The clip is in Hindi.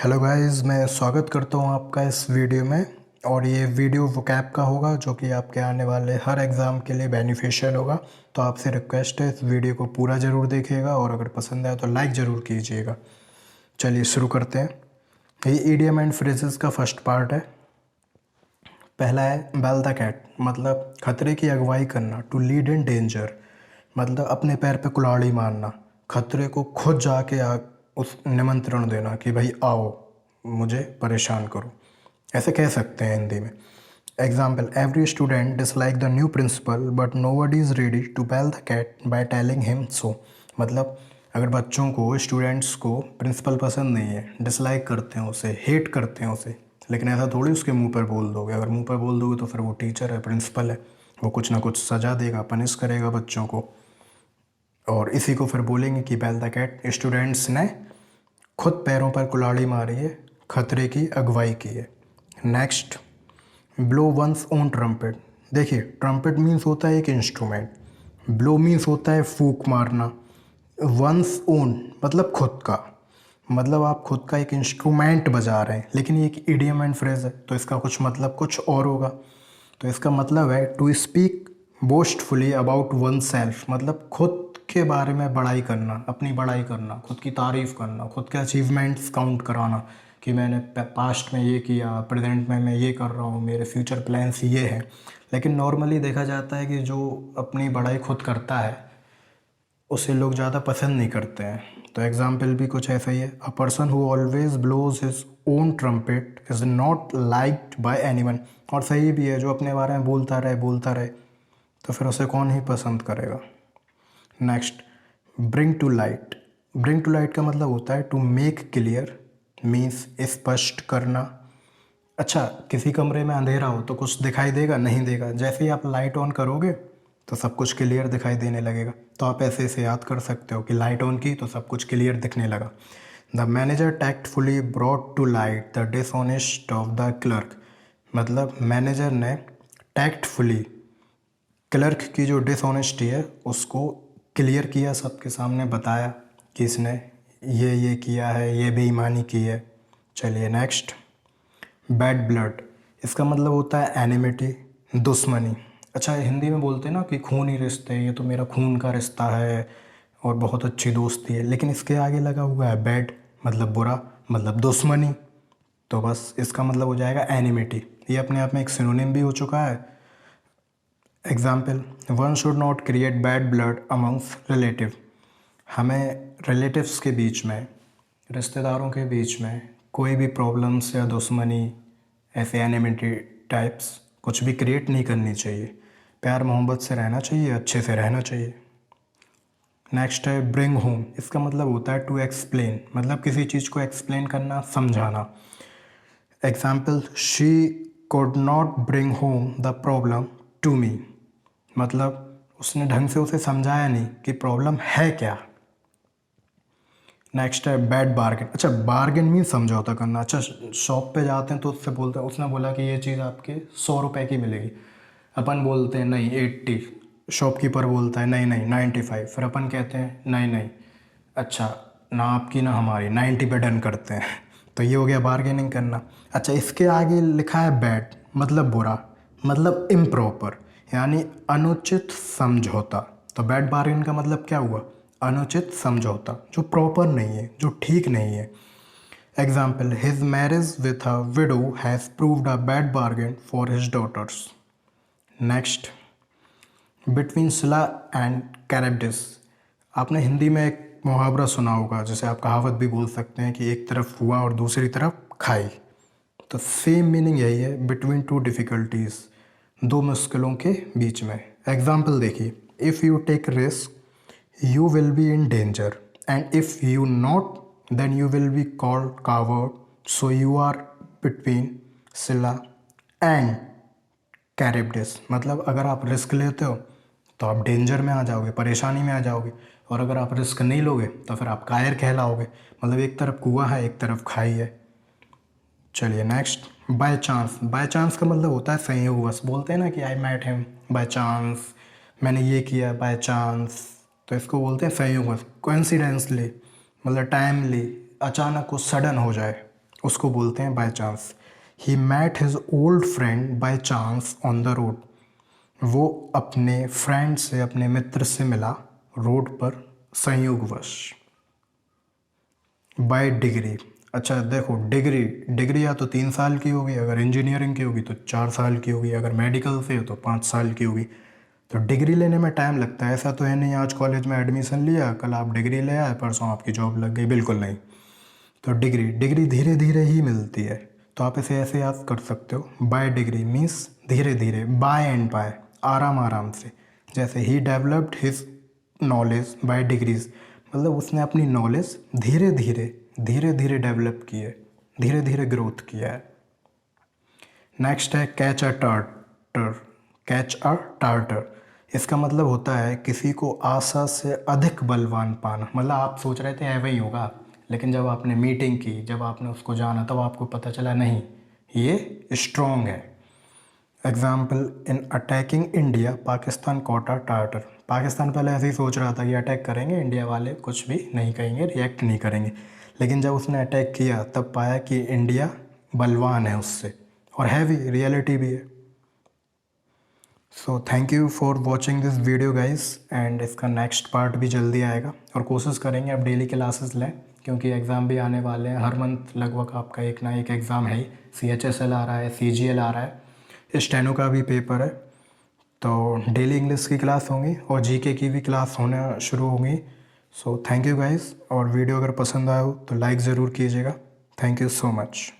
हेलो गाइस, मैं स्वागत करता हूं आपका इस वीडियो में। और ये वीडियो वोकैब का होगा जो कि आपके आने वाले हर एग्ज़ाम के लिए बेनिफिशियल होगा। तो आपसे रिक्वेस्ट है इस वीडियो को पूरा ज़रूर देखिएगा और अगर पसंद आए तो लाइक ज़रूर कीजिएगा। चलिए शुरू करते हैं। ये इडियम एंड फ्रेजेस का फर्स्ट पार्ट है। पहला है बेल द कैट, मतलब खतरे की अगुवाई करना। टू लीड इन डेंजर, मतलब अपने पैर पे कुल्हाड़ी मारना, खतरे को खुद जाके उस निमंत्रण देना कि भाई आओ मुझे परेशान करो, ऐसे कह सकते हैं हिंदी में। Example, every student dislike the new principal but nobody is ready to bell the cat by telling him so. मतलब अगर बच्चों को, स्टूडेंट्स को प्रिंसिपल पसंद नहीं है, डिसलाइक करते हैं उसे, हेट करते हैं उसे, लेकिन ऐसा थोड़ी उसके मुंह पर बोल दोगे। अगर मुंह पर बोल दोगे तो फिर वो टीचर है, प्रिंसिपल है, वो कुछ ना कुछ सज़ा देगा, पनिश करेगा बच्चों को। और इसी को फिर बोलेंगे कि बेल द कैट, स्टूडेंट्स ने खुद पैरों पर कुल्हाड़ी मारी है, खतरे की अगुवाई की है। Next, blow one's own trumpet. देखिए, ट्रम्पेट मीन्स होता है एक इंस्ट्रूमेंट, ब्लो मीन्स होता है फूंक मारना, वंस ओन मतलब खुद का, मतलब आप खुद का एक इंस्ट्रूमेंट बजा रहे हैं। लेकिन ये एक इडियम एंड फ्रेज है तो इसका कुछ मतलब कुछ और होगा। तो इसका मतलब है to speak boastfully about oneself, मतलब खुद के बारे में बड़ाई करना, अपनी बड़ाई करना, खुद की तारीफ़ करना, खुद के अचीवमेंट्स काउंट कराना कि मैंने पास्ट में ये किया, प्रेजेंट में मैं ये कर रहा हूँ, मेरे फ्यूचर प्लान्स ये हैं। लेकिन नॉर्मली देखा जाता है कि जो अपनी बड़ाई खुद करता है उसे लोग ज़्यादा पसंद नहीं करते हैं। तो एग्जाम्पल भी कुछ ऐसा ही है। A person who always blows his own trumpet is not liked by anyone. और सही भी है, जो अपने बारे में बोलता रहे तो फिर उसे कौन ही पसंद करेगा। Next, bring to light. Bring to light का मतलब होता है टू मेक क्लियर, मीन्स स्पष्ट करना। अच्छा, किसी कमरे में अंधेरा हो तो कुछ दिखाई देगा? नहीं देगा। जैसे ही आप लाइट ऑन करोगे तो सब कुछ क्लियर दिखाई देने लगेगा। तो आप ऐसे ऐसे याद कर सकते हो कि लाइट ऑन की तो सब कुछ क्लियर दिखने लगा। The manager tactfully brought to light the dishonest of the clerk, मतलब मैनेजर ने टैक्टफुली क्लर्क की जो डिसऑनेस्टी है उसको क्लियर किया, सबके सामने बताया कि इसने ये किया है, ये बेईमानी की है। चलिए नेक्स्ट, बैड ब्लड। इसका मतलब होता है एनिमिटी, दुश्मनी। अच्छा, हिंदी में बोलते हैं ना कि खूनी रिश्ते, ये तो मेरा खून का रिश्ता है और बहुत अच्छी दोस्ती है, लेकिन इसके आगे लगा हुआ है बैड, मतलब बुरा, मतलब दुश्मनी। तो बस इसका मतलब हो जाएगा एनिमिटी। ये अपने आप में एक सिनोनिम भी हो चुका है। Example, one should not create bad blood amongst relative. हमें रिलेटिव्स के बीच में, रिश्तेदारों के बीच में कोई भी प्रॉब्लम्स या दुश्मनी, ऐसे एनिमिटी टाइप्स कुछ भी क्रिएट नहीं करनी चाहिए। प्यार मोहब्बत से रहना चाहिए, अच्छे से रहना चाहिए। नेक्स्ट है ब्रिंग होम। इसका मतलब होता है टू एक्सप्लेन, मतलब किसी चीज़ को एक्सप्लेन करना, समझाना। Example, she could not bring home the problem to me, मतलब उसने ढंग से उसे समझाया नहीं कि प्रॉब्लम है क्या। नेक्स्ट है बैड बार्गेन। अच्छा, बार्गेन मीन समझौता करना। अच्छा, शॉप पे जाते हैं तो उससे बोलते हैं, उसने बोला कि ये चीज़ आपके 100 रुपये की मिलेगी, अपन बोलते हैं नहीं 80, शॉपकीपर बोलता है नहीं नहीं 95, फिर अपन कहते हैं नहीं नहीं, अच्छा ना आपकी ना हमारी, 90 पे डन करते हैं। तो ये हो गया बार्गेनिंग करना। अच्छा, इसके आगे लिखा है बैड, मतलब बुरा, मतलब इम्प्रॉपर, यानी अनुचित समझौता। तो बैड बार्गेन का मतलब क्या हुआ? अनुचित समझौता, जो प्रॉपर नहीं है, जो ठीक नहीं है। Example, his marriage with a widow has proved a bad bargain for his daughters. Next, between Scylla and Charybdis. आपने हिंदी में एक मुहावरा सुना होगा, जिसे आप कहावत भी बोल सकते हैं कि एक तरफ हुआ और दूसरी तरफ खाई। तो सेम मीनिंग यही है, बिटवीन टू डिफ़िकल्टीज़, दो मुश्किलों के बीच में। एग्जाम्पल देखिए, if you take risk you will be in danger, and if you not, then you will be called coward. So you are between Scylla and Charybdis, मतलब अगर आप रिस्क लेते हो तो आप डेंजर में आ जाओगे, परेशानी में आ जाओगे, और अगर आप रिस्क नहीं लोगे तो फिर आप कायर कहलाओगे। मतलब एक तरफ कुआं है, एक तरफ खाई है। चलिए next, by chance. By chance का मतलब होता है संयोगवश। बोलते हैं ना कि I met him by chance, मैंने ये किया बाय चांस, तो इसको बोलते हैं संयोगवश, कोइंसिडेंसली, मतलब टाइमली, अचानक कुछ सडन हो जाए उसको बोलते हैं by chance. He met his old friend by chance on the road. वो अपने फ्रेंड से, अपने मित्र से मिला रोड पर संयोगवश। बाय डिग्री, अच्छा देखो डिग्री, डिग्री या तो 3 साल की होगी, अगर इंजीनियरिंग की होगी तो 4 साल की होगी, अगर मेडिकल से हो तो 5 साल की होगी। तो डिग्री लेने में टाइम लगता है, ऐसा तो है नहीं आज कॉलेज में एडमिशन लिया, कल आप डिग्री ले आए, परसों आपकी जॉब लग गई, बिल्कुल नहीं। तो डिग्री, डिग्री धीरे धीरे ही मिलती है, तो आप इसे ऐसे याद कर सकते हो, बाय डिग्री मीन्स धीरे धीरे, बाय एंड बाय आराम आराम से। जैसे ही developed his knowledge by degrees, मतलब उसने अपनी नॉलेज धीरे धीरे डेवलप की है, धीरे धीरे ग्रोथ किया है। नेक्स्ट है catch a tartar. Catch a tartar, इसका मतलब होता है किसी को आशा से अधिक बलवान पाना। मतलब आप सोच रहे थे ऐसा ही होगा, लेकिन जब आपने मीटिंग की, जब आपने उसको जाना, तब आपको पता चला नहीं ये स्ट्रॉन्ग है। Example, in attacking India Pakistan caught a tartar. Pakistan पहले ऐसे ही सोच रहा था कि अटैक करेंगे, इंडिया वाले कुछ भी नहीं कहेंगे, रिएक्ट नहीं करेंगे, लेकिन जब उसने अटैक किया तब पाया कि इंडिया बलवान है उससे, और है भी, रियलिटी भी है। So thank you for watching this video guys, and इसका नेक्स्ट पार्ट भी जल्दी आएगा, और कोशिश करेंगे अब डेली क्लासेस लें, क्योंकि एग्ज़ाम भी आने वाले हैं। हर मंथ लगभग आपका एक ना एक एग्ज़ाम है ही। CHSL आ रहा है, CGL आ रहा है, स्टेनो का भी पेपर है। तो डेली इंग्लिश की क्लास होंगी और GK की भी क्लास होना शुरू होंगी। सो थैंक यू गाइस, और वीडियो अगर पसंद आया हो तो लाइक ज़रूर कीजिएगा। Thank you so much.